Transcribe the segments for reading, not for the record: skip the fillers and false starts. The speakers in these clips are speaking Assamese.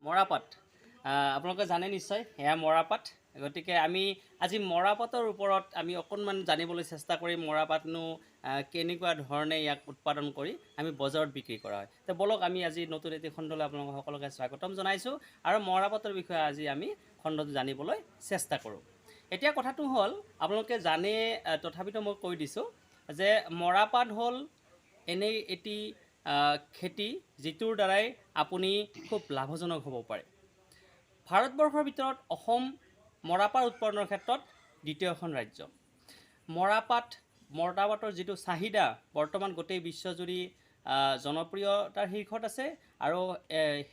মৰাপাট আপোনালোকে জানে নিশ্চয় এয়া মৰাপাট গতিকে আমি আজি মৰাপাটৰ ওপৰত আমি অকণমান জানিবলৈ চেষ্টা কৰিম মৰাপাটনো কেনেকুৱা ধৰণে ইয়াক উৎপাদন কৰি আমি বজাৰত বিক্ৰী কৰা হয় তো বলক আমি আজি নতুন এটি খণ্ডলৈ আপোনালোক সকলোকে স্বাগতম জনাইছোঁ আৰু মৰাপাটৰ বিষয়ে আজি আমি খণ্ডটো জানিবলৈ চেষ্টা কৰোঁ এতিয়া কথাটো হ'ল আপোনালোকে জানে তথাপিতো মই কৈ দিছোঁ যে মৰাপাট হ'ল এনেই এটি খেতি যিটোৰ দ্বাৰাই আপুনি খুব লাভজনক হ'ব পাৰে ভাৰতবৰ্ষৰ ভিতৰত অসম মৰাপাট উৎপাদনৰ ক্ষেত্ৰত দ্বিতীয়খন ৰাজ্য মৰাপাটৰ যিটো চাহিদা বৰ্তমান গোটেই বিশ্বজুৰি জনপ্ৰিয়তাৰ শীৰ্ষত আছে আৰু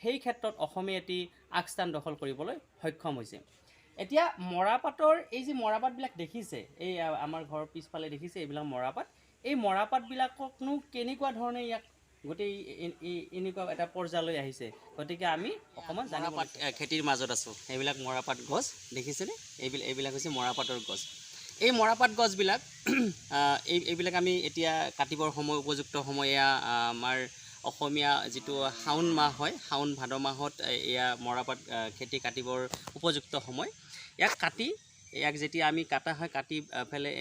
সেই ক্ষেত্ৰত অসমে এটি আগস্থান দখল কৰিবলৈ সক্ষম হৈছে এতিয়া মৰাপাটৰ এই যে মৰাপাটবিলাক দেখিছে এই আমাৰ ঘৰৰ পিছফালে দেখিছে এইবিলাক মৰাপাট এই মৰাপাটবিলাককনো কেনেকুৱা ধৰণে ইয়াক গোটেই এনেকুৱা এটা পৰ্যায়লৈ আহিছে গতিকে আমি অকণমান মৰাপাট খেতিৰ মাজত আছোঁ এইবিলাক মৰাপাট গছ দেখিছেনে এইবিলাক হৈছে মৰাপাটৰ গছ এই মৰাপাট গছবিলাক এইবিলাক আমি এতিয়া কাটিবৰ সময় উপযুক্ত সময় এয়া আমাৰ অসমীয়া যিটো শাওণ মাহ হয় শাওণ ভাদ মাহত এয়া মৰাপাট খেতি কাটিবৰ উপযুক্ত সময় ইয়াক কাটি ইয়াক যেতিয়া আমি কাটা হয় কাটি পেলাই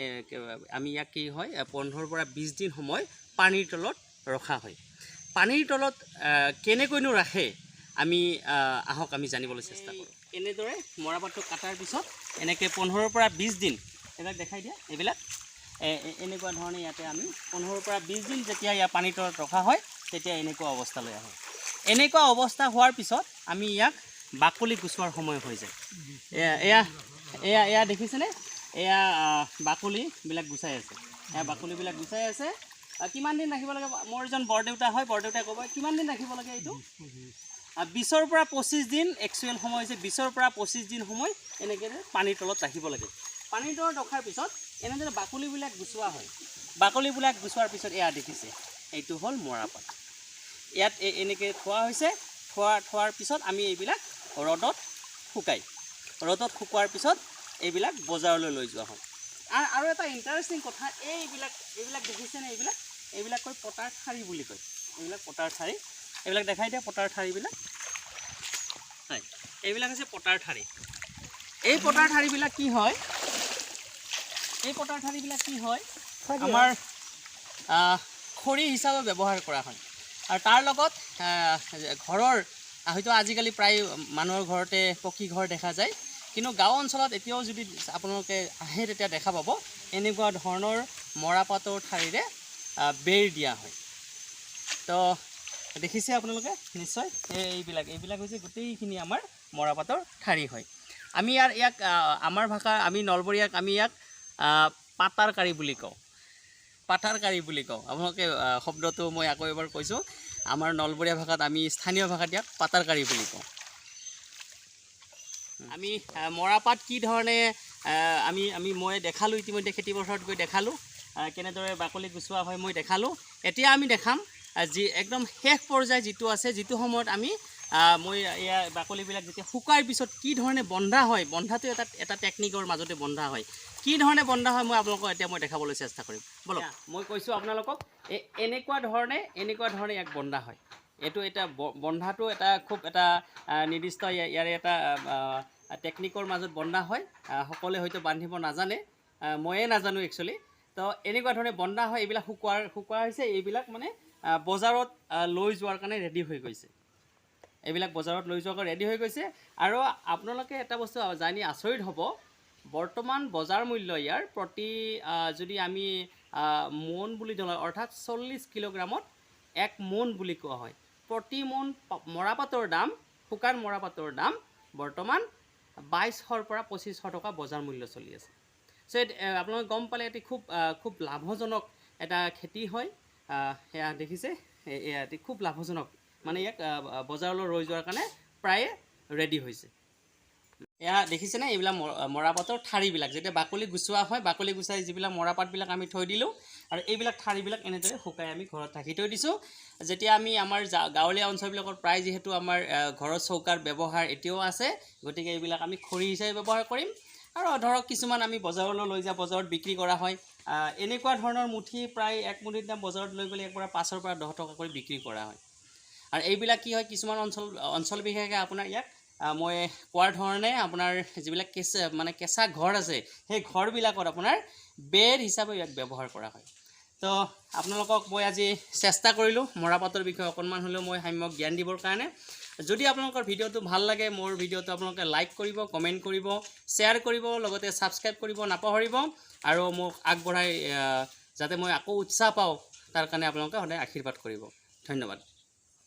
আমি ইয়াক কি হয় 15 পৰা 20 দিন সময় পানীৰ তলত ৰখা হয় পানীৰ তলত কেনেকৈনো ৰাখে আমি আহক আমি জানিবলৈ চেষ্টা কৰোঁ এনেদৰে মৰাপাটটো কাটাৰ পিছত এনেকৈ 15 পৰা 20 দিন এইবিলাক দেখাই দিয়া এইবিলাক এনেকুৱা ধৰণে ইয়াতে আমি 15 পৰা 20 দিন যেতিয়া ইয়াৰ পানীৰ তলত ৰখা হয় তেতিয়া এনেকুৱা অৱস্থালৈ আহে এনেকুৱা অৱস্থা হোৱাৰ পিছত আমি ইয়াক বাকলি গুচোৱাৰ সময় হৈ যায় এয়া দেখিছেনে এয়া বাকলিবিলাক গুচাই আছে এয়া বাকলিবিলাক গুচাই আছে কিমান দিন ৰাখিব লাগে মোৰ এজন বৰদেউতা হয় বৰদেউতাই ক'ব কিমান দিন ৰাখিব লাগে এইটো 20 পৰা 25 দিন একচুৱেল সময় হৈছে 20 পৰা 25 দিন সময় এনেকৈ পানীৰ তলত ৰাখিব লাগে পানীৰ তলত ৰখাৰ পিছত এনেদৰে বাকলিবিলাক গুচোৱা হয় বাকলিবিলাক গুচোৱাৰ পিছত এয়া দেখিছে এইটো হ'ল মৰাপাট ইয়াত এনেকৈ থোৱা হৈছে থোৱাৰ পিছত আমি এইবিলাক ৰ'দত শুকোৱাৰ পিছত এইবিলাক বজাৰলৈ লৈ যোৱা হয় আৰু এটা ইণ্টাৰেষ্টিং কথা এইবিলাক দেখিছেনে এইবিলাক কয় পটাৰ ঠাৰি বুলি কয় এইবিলাক পটাৰ ঠাৰি এইবিলাক দেখাই দিয়া পটাৰ ঠাৰিবিলাক হয় এইবিলাক হৈছে পটাৰ ঠাৰি এই পটাৰ ঠাৰিবিলাক কি হয় আমাৰ খৰি হিচাপে ব্যৱহাৰ কৰা হয় আৰু তাৰ লগত ঘৰৰ হয়তো আজিকালি প্ৰায় মানুহৰ ঘৰতে পকী ঘৰ দেখা যায় কিন্তু গাঁও অঞ্চলত এতিয়াও যদি আপোনালোকে আহে তেতিয়া দেখা পাব এনেকুৱা ধৰণৰ মৰাপাটৰ ঠাৰিৰে বেৰ দিয়া হয় তো দেখিছে আপোনালোকে নিশ্চয় এইবিলাক হৈছে গোটেইখিনি আমাৰ মৰাপাটৰ ঠাৰি হয় আমি ইয়াক আমাৰ ভাষা আমি নলবৰীয়াক আমি ইয়াক পাটাৰকাৰী বুলি কওঁ আপোনালোকে শব্দটো মই আকৌ এবাৰ কৈছোঁ আমাৰ নলবৰীয়া ভাষাত আমি স্থানীয় ভাষাত ইয়াক পাটাৰকাৰী বুলি কওঁ আমি মৰাপাট কি ধৰণে মই দেখালোঁ ইতিমধ্যে খেতি পথাৰত গৈ দেখালোঁ কেনেদৰে বাকলি গুচোৱা হয় মই দেখালোঁ এতিয়া আমি দেখাম যি একদম শেষ পৰ্যায় যিটো আছে যিটো সময়ত আমি মই এয়া বাকলিবিলাক যেতিয়া শুকাৰ পিছত কি ধৰণে বন্ধা হয় বন্ধাটো এটা টেকনিকৰ মাজতে বন্ধা হয় কি ধৰণে বন্ধা হয় মই আপোনালোকক এতিয়া মই দেখাবলৈ চেষ্টা কৰিম বলক মই কৈছোঁ আপোনালোকক এনেকুৱা ধৰণে ইয়াক বন্ধা হয় এইটো এটা বন্ধাটো এটা খুব এটা নিৰ্দিষ্ট ইয়াৰে এটা টেকনিকৰ মাজত বন্ধা হয় সকলোৱে হয়তো বান্ধিব নাজানে ময়ে নাজানো একচুৱেলি তো এনেকুৱা ধৰণে বন্ধা হয় এইবিলাক শুকোৱা হৈছে এইবিলাক মানে বজাৰত লৈ যোৱাৰ কাৰণে ৰেডি হৈ গৈছে আৰু আপোনালোকে এটা বস্তু জানি আচৰিত হ'ব বৰ্তমান বজাৰ মূল্য ইয়াৰ প্ৰতি যদি আমি মোন বুলি ধৰোঁ অৰ্থাৎ 40 কিলোগ্ৰামত 1 মোন বুলি কোৱা হয় প্ৰতি মোন মৰাপাটৰ দাম শুকান মৰাপাটৰ দাম বৰ্তমান 2200 পৰা 2500 টকা বজাৰ মূল্য চলি আছে চ' আপোনালোকে গম পালে এটি খুব লাভজনক এটা খেতি হয় এয়া দেখিছে এটি খুব লাভজনক মানে ইয়াক বজাৰলৈ লৈ যোৱাৰ কাৰণে প্ৰায়ে ৰেডি হৈছে এয়া দেখিছেনে এইবিলাক মৰাপাটৰ ঠাৰিবিলাক যেতিয়া বাকলি গুচোৱা হয় বাকলি গুচাই যিবিলাক মৰাপাটবিলাক আমি থৈ দিলোঁ আৰু এইবিলাক ঠাৰিবিলাক এনেদৰে শুকাই আমি ঘৰত ৰাখি থৈ দিছোঁ যেতিয়া আমি আমাৰ গাঁৱলীয়া অঞ্চলবিলাকত প্ৰায় যিহেতু আমাৰ ঘৰৰ চৌকাৰ ব্যৱহাৰ এতিয়াও আছে গতিকে এইবিলাক আমি খৰি হিচাপে ব্যৱহাৰ কৰিম আৰু ধৰক কিছুমান আমি বজাৰলৈ লৈ যাওঁ বজাৰত বিক্ৰী কৰা হয় এনেকুৱা ধৰণৰ মুঠি প্ৰায় এক মুঠিৰ দাম বজাৰত লৈ গ'লে ইয়াৰ পৰা 5 পৰা 10 টকা কৰি বিক্ৰী কৰা হয় আৰু এইবিলাক কি হয় কিছুমান অঞ্চল বিশেষে আপোনাৰ ইয়াক মই কোৱাৰ ধৰণে আপোনাৰ যিবিলাক কেঁচা ঘৰ আছে সেই ঘৰবিলাকত আপোনাৰ বেৰ হিচাপে ইয়াক ব্যৱহাৰ কৰা হয়। তো আপোনালোকক মই আজি চেষ্টা কৰিলোঁ মৰাপাটৰ বিষয়ে অকণমান হ'লেও মই সাম্যক জ্ঞান দিবৰ কাৰণে। যদি আপোনালোকৰ ভিডিঅ'টো ভাল লাগে মোৰ ভিডিঅ'টো আপোনালোকে লাইক কৰিব, কমেণ্ট কৰিব, শ্বেয়াৰ কৰিব, লগতে ছাবস্ক্ৰাইব কৰিব নাপাহৰিব আৰু মোক আগবঢ়াই যাতে মই আকৌ উৎসাহ পাওঁ তাৰ কাৰণে আপোনালোকে সদায় আশীৰ্বাদ কৰিব। ধন্যবাদ।